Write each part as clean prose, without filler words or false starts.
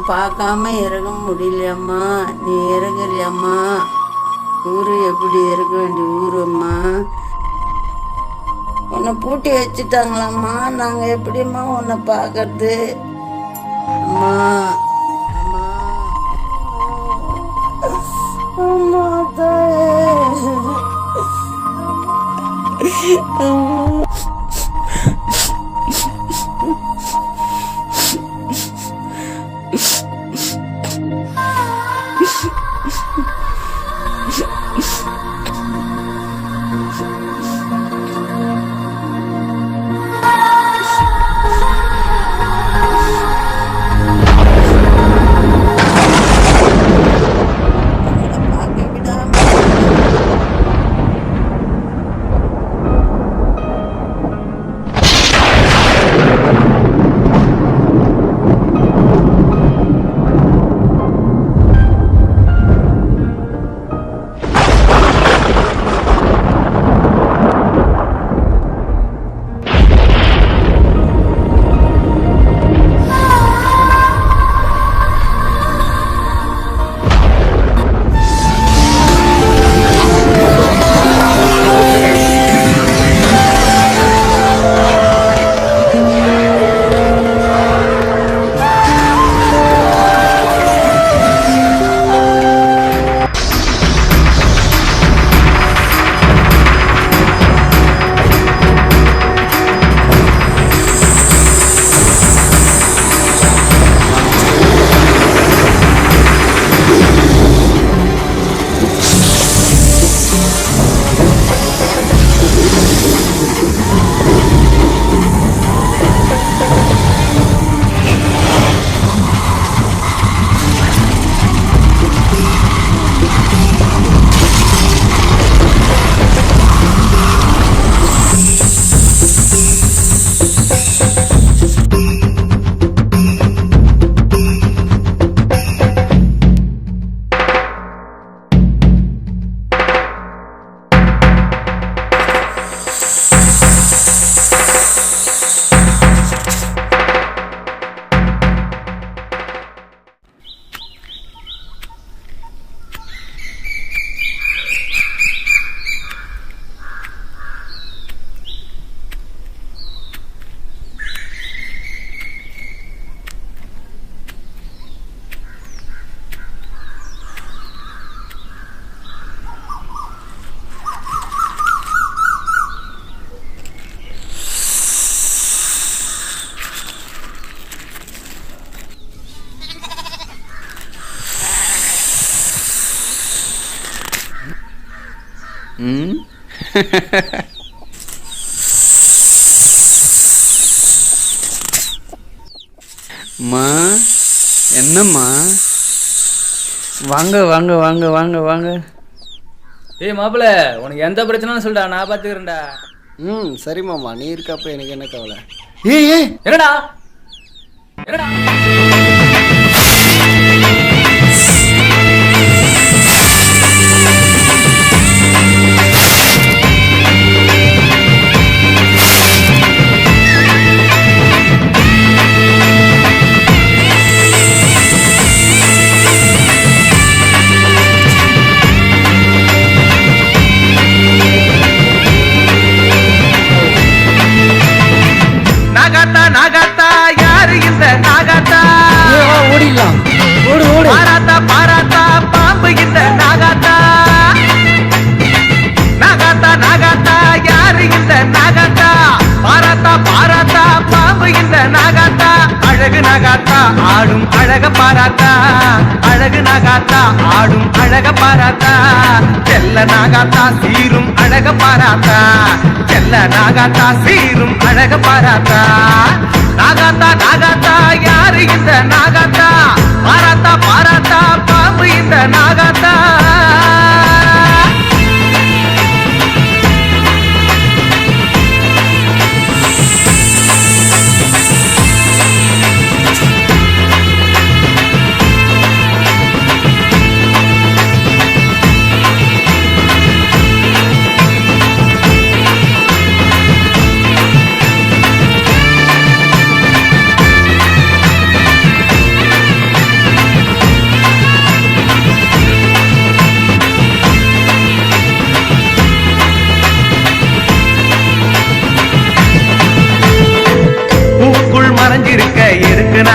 பார்க்காம இறங்க முடியலையம்மா. நீ இறங்கலையம்மா. ஊரு எப்படி இருக்க வேண்டிய ஊரம்மா. உன்னை பூட்டி வச்சுட்டாங்களாம்மா. நாங்கள் எப்படிம்மா உன்னை பார்க்கறது? அம்மா அம்மா அம்மா தாயே. அம்மா, என்னம்மா? வாங்க வாங்க வாங்க வாங்க வாங்க. ஏய் மாப்பிள்ள, உனக்கு எந்த பிரச்சனைன்னு சொல்லிட்டா, நான் பார்த்துக்கிறேன்டா. சரி மாமா, நீ இருக்கப்ப எனக்கு என்ன கவலை? என்னடா என்னடா பாராத்தா பாராத்தா பாம்பு இந்த நாகாத்தா. நாகாத்தா நாகாத்தா யாரு இந்த நாகாத்தா? பாராத்தா பாராத்தா பாம்பு இந்த நாகாத்தா. அழகு நாகாத்தா ஆடும் அழக பாராத்தா. அழகு நாகாத்தா ஆடும் அழக பாராத்தா. செல்ல நாகாத்தா சீரும் அழக பாராத்தா. செல்ல நாகாத்தா சீரும் அழக பாராத்தா. நாகாத்தா நாகாத்தா யாரு இந்த நாகாத்தா? பாராத்தா பாராத்தா பாம்பு இந்த நாகாத்தா.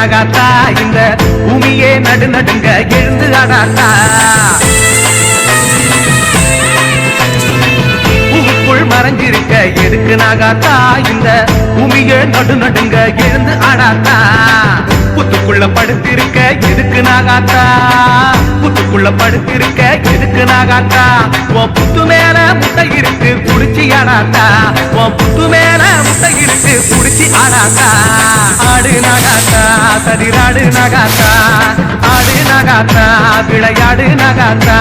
நாகாத்தா இந்த பூமியே நடுநடுங்க எழுந்து ஆடாத்தா பூவுக்குள் மறைஞ்சிருக்க எதுக்கு நாகாத்தா இந்த பூமியே நடுநடுங்க எழுந்து ஆடாத்தா புத்துக்குள்ள படுத்திருக்க எதுக்கு நாகாத்தா புத்துக்குள்ள படுத்திருக்க எதுக்கு நாகாத்தா உன் புத்து மேல முட்டை இருக்கு குடிச்சி ஆடாத்தா உன் புத்து மேல முட்டை இருக்கு குடிச்சி ஆடாத்தா ஆடு நாகாத்தா சதிராடு நாகாத்தா ஆடு நாகாத்தா விளையாடு நாகாத்தா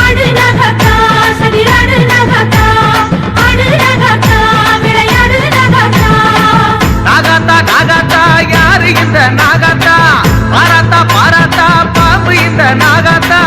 ஆடு நாகாத்தா சதிராடு நாகாத்தா ஆடு நாகாத்தா விளையாடு நாகாத்தா நாகாத்தா நாகாத்தா யாரு இந்த நாகாத்தா பாராத்தா பாராத்தா பாம்பு இந்த நாகாத்தா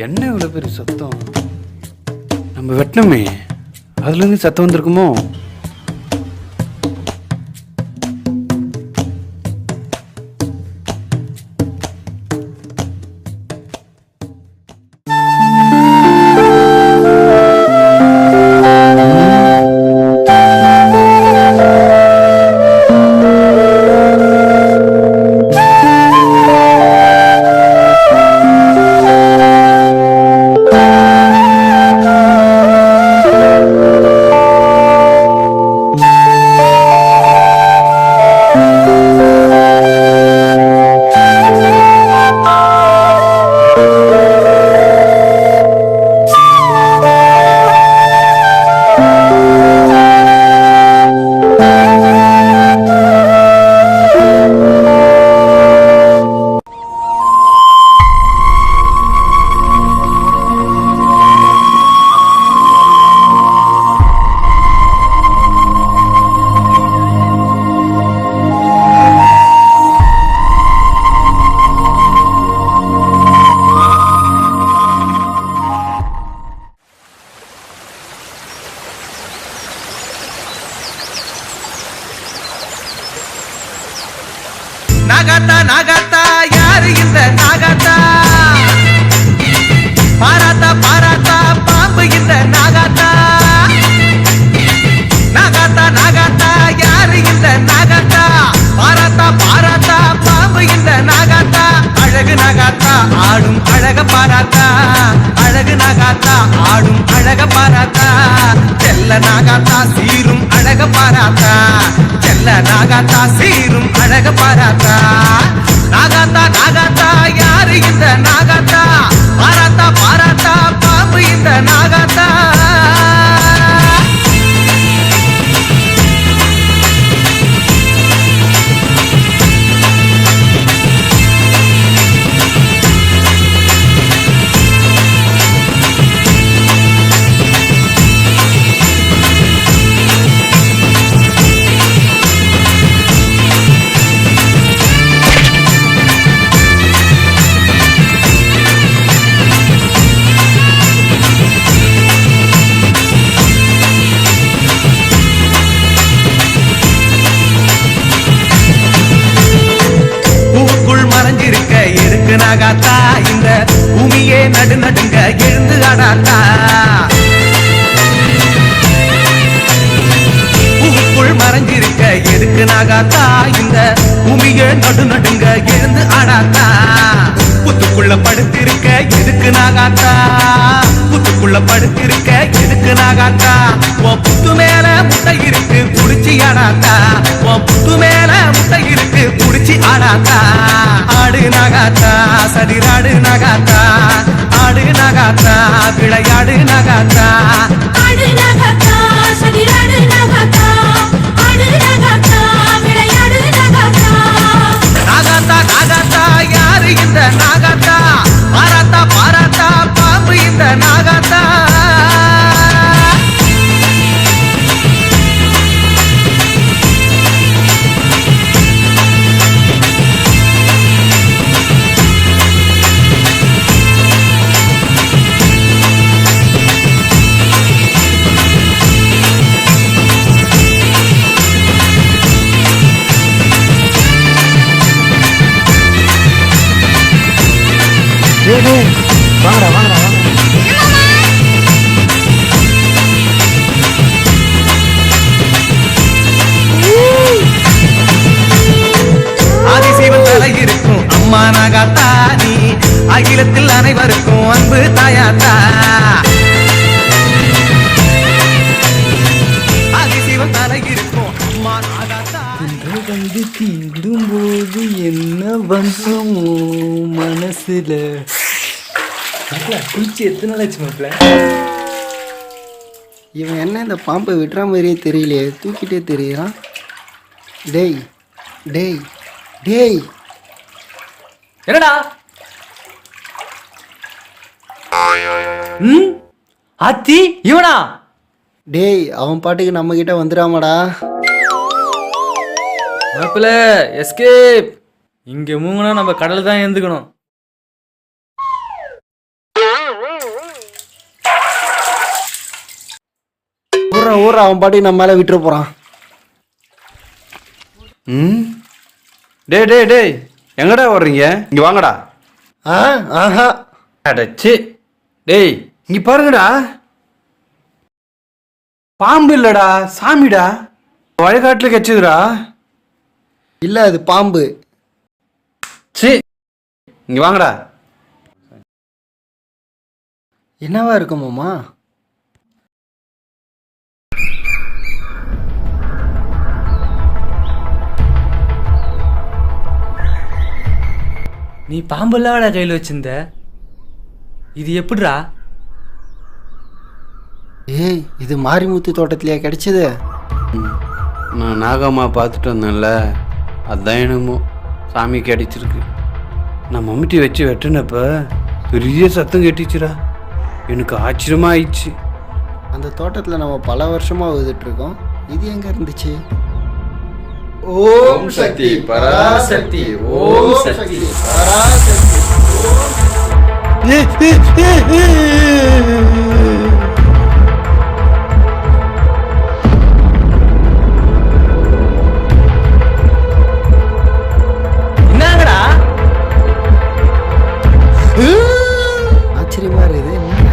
என்ன இவ்வளோ பெரிய சத்தம்? நம்ம வெட்டணுமே, அதுலேருந்து சத்தம் வந்திருக்குமோ? நாகாத்தா நாகாத்தா யாரு இந்த நாகாத்தா பாராத்தா பாராத்தா பாம்பு இந்த நாகாத்தா நாகாத்தா நாகாத்தா யாரு இந்த நாகாத்தா பாராத்தா பாராத்தா பாம்பு இந்த நாகாத்தா அழகு நாகாத்தா ஆடும் அழக பாராத்தா அழகு நாகாத்தா ஆடும் அழக பாராத்தா செல்ல நாகாத்தா சீரும் அழக பாராத்தா செல்ல நாகாத்தா சீரும் அழக பாராத்தா நாகாத்தா நாகாத்தா யாரு இந்த நாகாத்தா பாராத்தா பாராத்தா பாம்பு இந்த நாகாத்தா நகாத்தா ஆடு நகாத்தா சதிராடு நகாத்தா ஆடு நகாத்தா விளையாடு நகாத்தா ஆடு நகாத்தா சதிராடு நகாத்தா ஆடு நகாத்தா விளையாடு நகாத்தா நாகாத்தா நாகாத்தா யாரு இந்த நாகாத்தா பாராத்தா பாராத்தா பாம்பு இந்த நாகாத்தா வாங்கடா வாங்கடா வாங்க. ஆதிசிவன் தலை இருக்கும் அம்மா நாகாத்தா நீ அகிலத்தில் அனைவருக்கும் அன்பு தாயாத்தா ஆதிசிவன் தலை இருக்கும் அம்மா நாகாத்தா வந்து தீண்டும்போது என்ன வந்தமோ மனசுல குளிச்சு எத்தனை நாள் ஆச்சு மாப்பிள்ள? இவன் என்ன இந்த பாம்பை விட்டுற மாதிரியே தெரியலையே, தூக்கிட்டே தெரியறான். டேய் டேய் டேய் என்னடா? ஆத்தி இவனா? டேய் அவன் பாட்டுக்கு நம்ம கிட்ட வந்துடாமடா. மாப்பிள்ள எஸ்கேப். இங்க மூங்கனா நம்ம கடல் தான் எழுந்துக்கணும். ஊரா அவன் பாட்டுக்கு நம்ம மேலே விட்டுற போறான். டேய் டேய் டேய் எங்கடா வர்றீங்க? இங்க வாங்கடா. ஆஹா அடச்சி டேய் இங்க பாருங்கடா, பாம்பு இல்லடா சாமிடா, வழிகாட்டுல கச்சுதுடா. இல்ல அது பாம்பு. சி இங்க வாங்கடா. என்னவா இருக்கும் மாமா? நீ பாம்பெல்லாம்டா கையில் வச்சிருந்த, இது எப்படிடா? ஏய் இது மாரிமுத்து தோட்டத்திலேயே கிடைச்சது. நான் நாகம்மா பார்த்துட்டு வந்தேன்ல, அதான் என்னமோ சாமிக்கு அடிச்சிருக்கு. நான் மம்மிட்டி வச்சு வெட்டினப்ப பெரிய சத்தம் கேட்டுச்சுடா, எனக்கு ஆச்சரியமா ஆயிடுச்சு. அந்த தோட்டத்தில் நம்ம பல வருஷமா விழுதுட்டு இருக்கோம். இது எங்க இருந்துச்சு? ஓம் சக்தி பராசக்தி, ஓம் சக்தி பராசக்தி. என்னங்கடா? ஆச்சரியமா இருக்குது. என்ன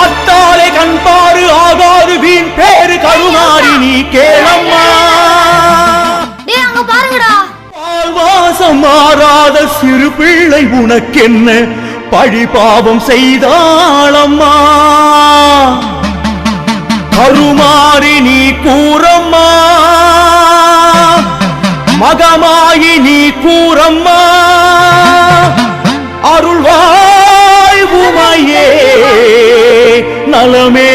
அத்தாலே கண்பாறு ஆகாது வீண் பேரு கருமாறி நீ கேளம்மா. டேய் அங்க பாருங்கடா. பால்வாசம் மாறாத சிறு பிள்ளை உனக்கென்ன பழி பாவம் செய்தாளம்மா. கருமாறி நீ கூறம்மா, மகமாயி நீ கூறம்மா. அருள்வாய் உமையே நலமே.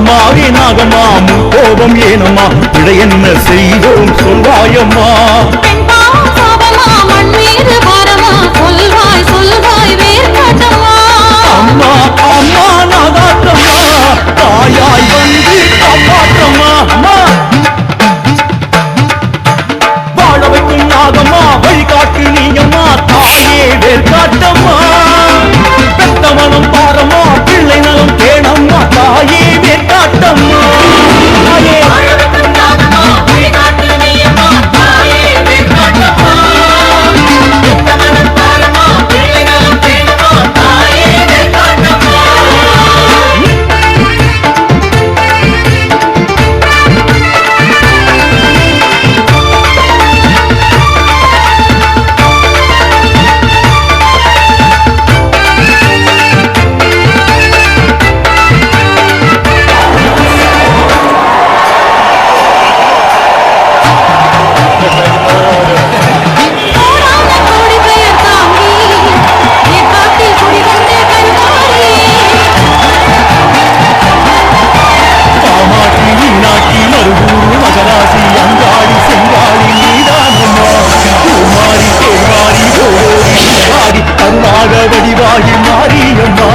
நாகம்மாவே நாகம்மா முன் கோபம் ஏனம்மா பிழை என்ன செய்தோம் சொல்வாயம்மா பெண் பாவம் சாபமா மண் மீது பாரமா சொல்வாய் சொல்வாய் வேறு காட்டம்மா அம்மா அம்மா நாகாத்தம்மா தாயாய் வந்து காப்பாற்றம்மா அம்மா வாழ வைக்கும் நாகம்மா வழிகாட்டு நீயம்மா தாயே வேர்காட்டம்மா பெத்த மனம் பாரம்மா பிள்ளை நலம் தேனம்மா தாயே வேர்காட்டம்மா தாயே வடிவாகி மாரியம்மா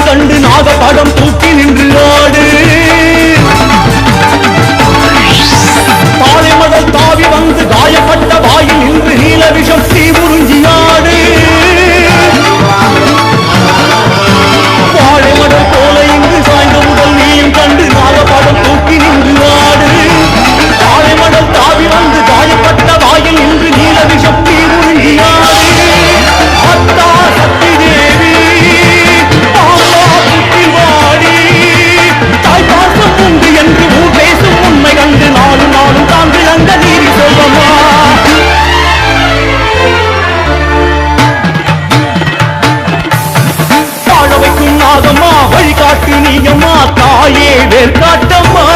கண்டு நாகப்படம் தூக்கி நின்று ஆடு தாழை மடல் தாவி வந்து காயப்பட்ட வாயில் நின்று நீல விஷம் தீ உறிஞ்சி ஆடு வாழை மடல் போல இங்கு சாய்ந்த உடல் நீயும் கண்டு நாகப்படம் தூக்கி நின்று ஆடு தாழை மடல் தாவி வந்து காயப்பட்ட வாயில் நின்று நீல விஷம் தீ உறிஞ்சி ஆடு அத்தா சக்தி தேவி என்று ஊர் பேசும் உண்மை கண்டு நாளும் நாளும் தான் விளங்க நீதி சொல்வமா வாழ வைக்கும் நாகம்மா வழிகாட்டு நீயம்மா தாயே வேர்காட்டம்மா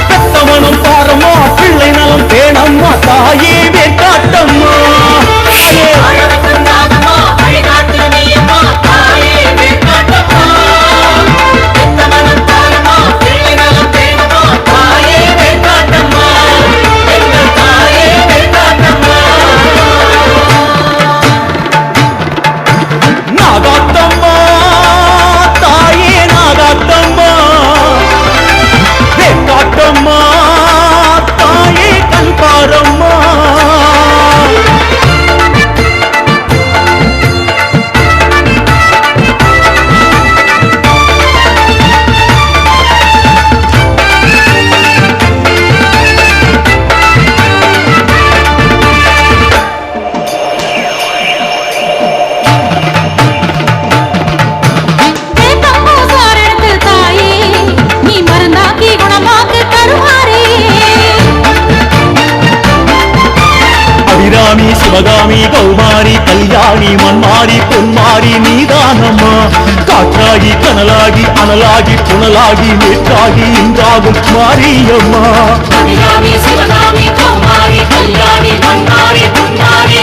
பெத்தமனம் பாரம்மா பிள்ளை நலம் தேனம்மா தாயே வேர்காட்டம்மா நாகாத்தம்மா தாயே நாகாத்தம்மா வேர்காட்டம்மா தாயே கண்பாரம்மா சிவகாமி கௌமாரி கல்யாணி மண்மாரி பொன்மாரி நீதானம்மா காற்றாகி கனலாகி அனலாகி புனலாகி நேற்றாகி இன்றாகும் மாரியம்மா சிவகாமி கௌமாரி கல்யாணி மண்மாரி பொன்மாரி